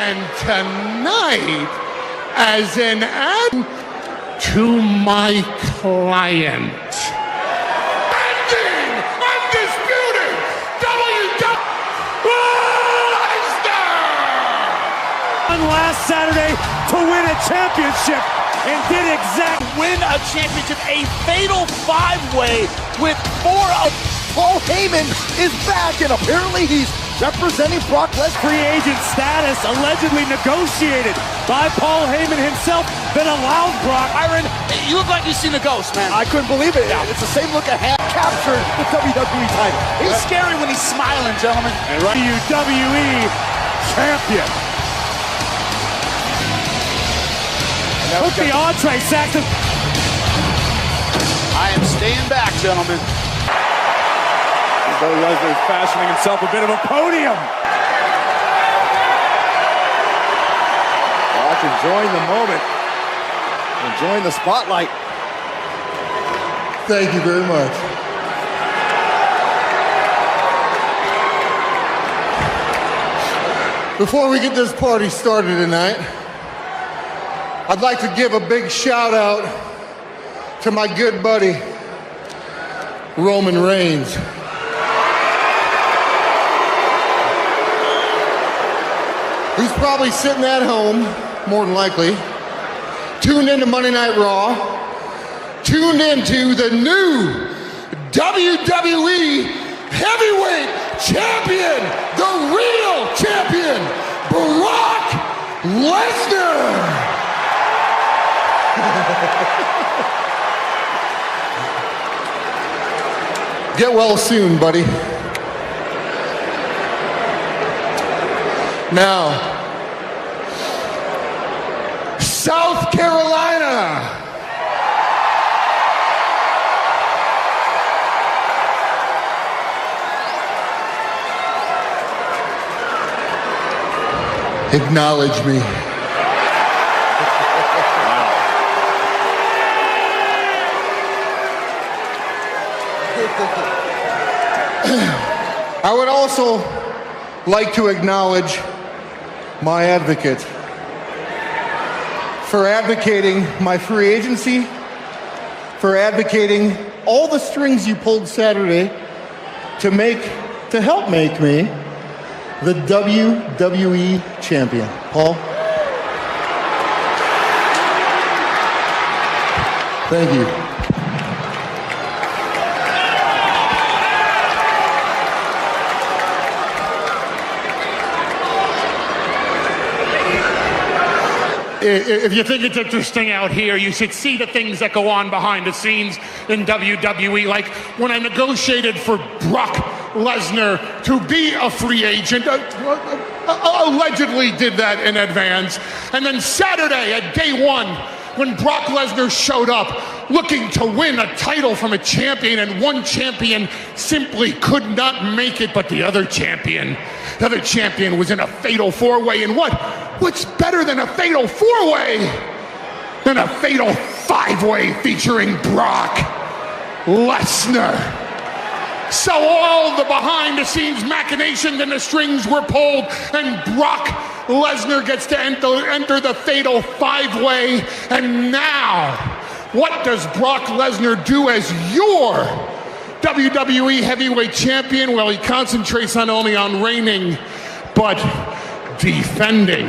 And tonight, as an add to my client, ending undisputed WWE Lesnar! Last Saturday to win a championship and did exactly win a championship, a fatal five-way with four of Paul Heyman is back, and apparently he's representing Brock Lesnar. Free agent status allegedly negotiated by Paul Heyman himself that allowed Brock. Byron, you look like you've seen a ghost, man. I couldn't believe it. Yeah. It's the same look I had captured the WWE title. He's scary when he's smiling, gentlemen. And WWE champion. Put the entree, Saxon. I am staying back, gentlemen. Though Lesnar's fashioning himself a bit of a podium. Brock enjoying the moment, enjoying the spotlight. Thank you very much. Before we get this party started tonight, I'd like to give a big shout out to my good buddy, Roman Reigns. Who's probably sitting at home, more than likely, tuned into Monday Night Raw, tuned into the new WWE Heavyweight Champion, the real champion, Brock Lesnar. Get well soon, buddy. Now, South Carolina. Acknowledge me. I would also like to acknowledge my advocate for advocating my free agency, for advocating all the strings you pulled Saturday to help make me the WWE champion. Paul? Thank you. If you think it's interesting out here, you should see the things that go on behind the scenes in WWE. Like when I negotiated for Brock Lesnar to be a free agent, allegedly did that in advance. And then Saturday at day one, when Brock Lesnar showed up looking to win a title from a champion, and one champion simply could not make it, but the other champion was in a fatal four-way. And what's better than a fatal four-way than a fatal five-way featuring Brock Lesnar? So all the behind-the-scenes machinations and the strings were pulled, and Brock Lesnar gets to enter the fatal five-way. And now, what does Brock Lesnar do as your WWE Heavyweight Champion? Well, he concentrates not only on reigning, but defending.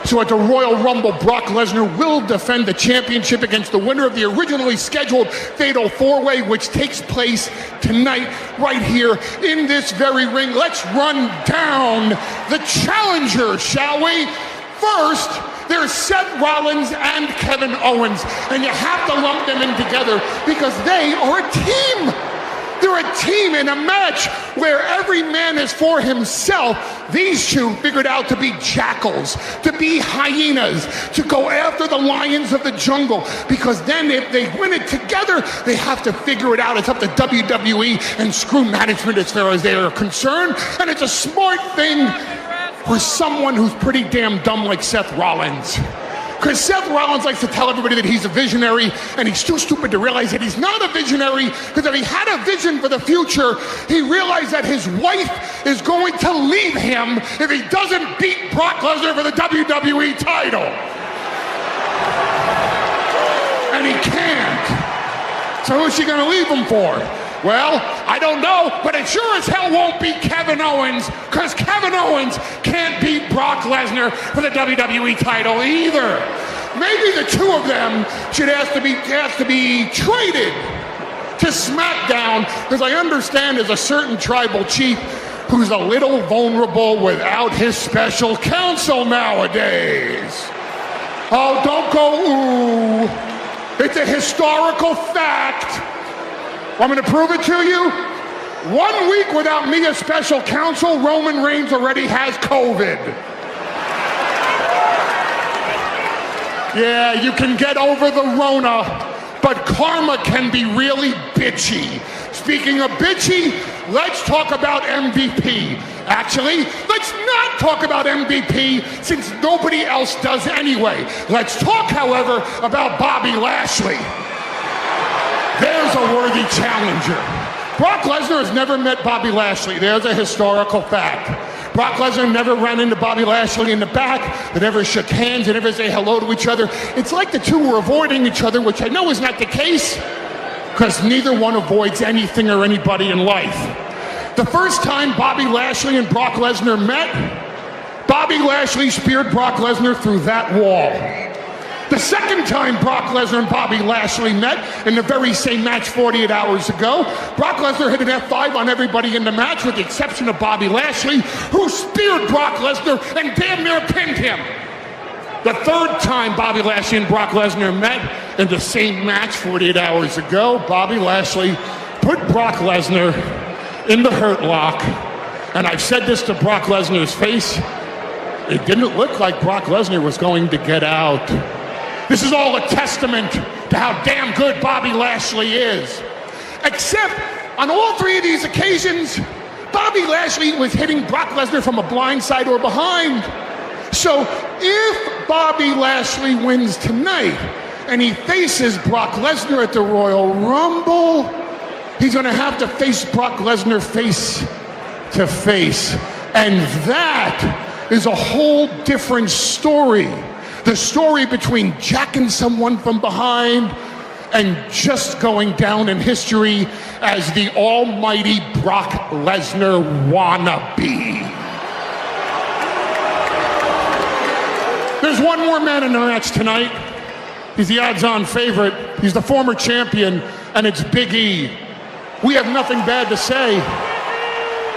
So at the Royal Rumble, Brock Lesnar will defend the championship against the winner of the originally scheduled Fatal 4-Way, which takes place tonight right here in this very ring. Let's run down the challengers, shall we? First, there's Seth Rollins and Kevin Owens, and you have to lump them in together because they are a team. They're a team in a match where every man is for himself. These two figured out to be jackals, to be hyenas, to go after the lions of the jungle, because then if they win it together, they have to figure it out. It's up to WWE and screw management as far as they are concerned, and it's a smart thing for someone who's pretty damn dumb like Seth Rollins. Because Seth Rollins likes to tell everybody that he's a visionary, and he's too stupid to realize that he's not a visionary, because if he had a vision for the future, he realized that his wife is going to leave him if he doesn't beat Brock Lesnar for the WWE title. And he can't. So who's she gonna leave him for? Well, I don't know, but it sure as hell won't be Kevin Owens, because Kevin Owens can't beat Brock Lesnar for the WWE title either. Maybe the two of them should have to be traded to SmackDown, because I understand there's a certain tribal chief who's a little vulnerable without his special counsel nowadays. Oh, don't go ooh. It's a historical fact. Want me to prove it to you? 1 week without me as special counsel, Roman Reigns already has COVID. Yeah, you can get over the Rona, but karma can be really bitchy. Speaking of bitchy, let's talk about MVP. Actually, let's not talk about MVP since nobody else does anyway. Let's talk, however, about Bobby Lashley. There's a worthy challenger. Brock Lesnar has never met Bobby Lashley. There's a historical fact. Brock Lesnar never ran into Bobby Lashley in the back. They never shook hands. They never say hello to each other. It's like the two were avoiding each other, which I know is not the case, because neither one avoids anything or anybody in life. The first time Bobby Lashley and Brock Lesnar met, Bobby Lashley speared Brock Lesnar through that wall. The second time Brock Lesnar and Bobby Lashley met, in the very same match 48 hours ago, Brock Lesnar hit an F5 on everybody in the match with the exception of Bobby Lashley, who speared Brock Lesnar and damn near pinned him. The third time Bobby Lashley and Brock Lesnar met, in the same match 48 hours ago, Bobby Lashley put Brock Lesnar in the Hurt Lock, and I've said this to Brock Lesnar's face, it didn't look like Brock Lesnar was going to get out. This is all a testament to how damn good Bobby Lashley is. Except, on all three of these occasions, Bobby Lashley was hitting Brock Lesnar from a blind side or behind. So, if Bobby Lashley wins tonight, and he faces Brock Lesnar at the Royal Rumble, he's going to have to face Brock Lesnar face to face. And that is a whole different story. The story between jacking someone from behind and just going down in history as the almighty Brock Lesnar wannabe. There's one more man in the match tonight. He's the odds-on favorite. He's the former champion, and it's Big E. We have nothing bad to say.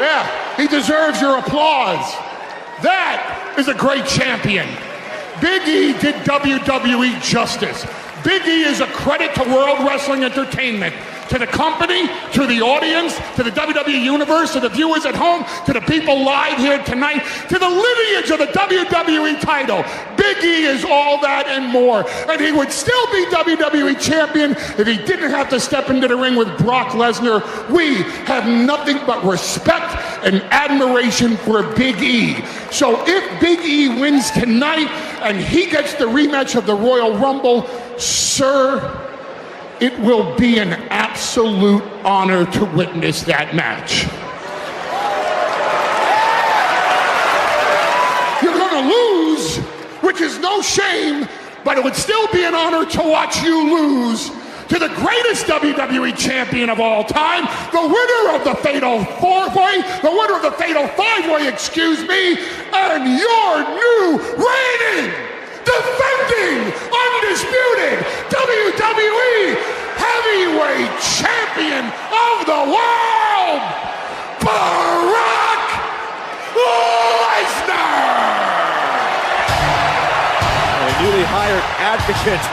Yeah, he deserves your applause. That is a great champion. Big E did WWE justice. Big E is a credit to World Wrestling Entertainment, to the company, to the audience, to the WWE Universe, to the viewers at home, to the people live here tonight, to the lineage of the WWE title. Big E is all that and more. And he would still be WWE Champion if he didn't have to step into the ring with Brock Lesnar. We have nothing but respect and admiration for Big E. So if Big E wins tonight and he gets the rematch of the Royal Rumble, sir, it will be an absolute honor to witness that match. You're gonna lose, which is no shame, but it would still be an honor to watch you lose to the greatest WWE champion of all time, the winner of the Fatal 4-Way, the winner of the Fatal 5-Way, excuse me, and your new reigning, defending, undisputed WWE Heavyweight Champion of the world, Brock Lesnar! A newly hired advocate,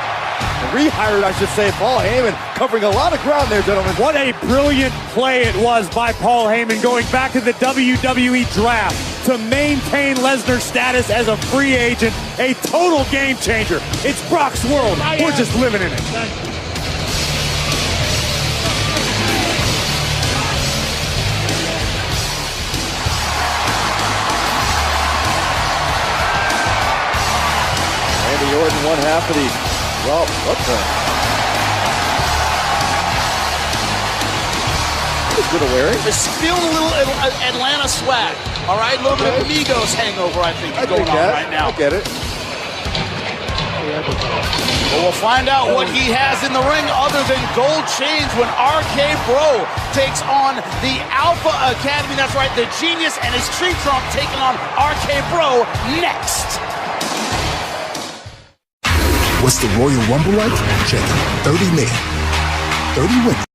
rehired, I should say, Paul Heyman, covering a lot of ground there, gentlemen. What a brilliant play it was by Paul Heyman, going back to the WWE draft to maintain Lesnar's status as a free agent. A total game changer. It's Brock's world. We're just living in it. Randy Orton one half of the, well, what the? Good wearing. It's feeling a little Atlanta swag. All right, a little bit of Migos hangover, I think, going on right now. I get it. But we'll find out what he has in the ring other than gold chains when RK Bro takes on the Alpha Academy. That's right, the Genius and his Tree Trunk taking on RK Bro next. What's the Royal Rumble like? Check it. 30 men, 30 women.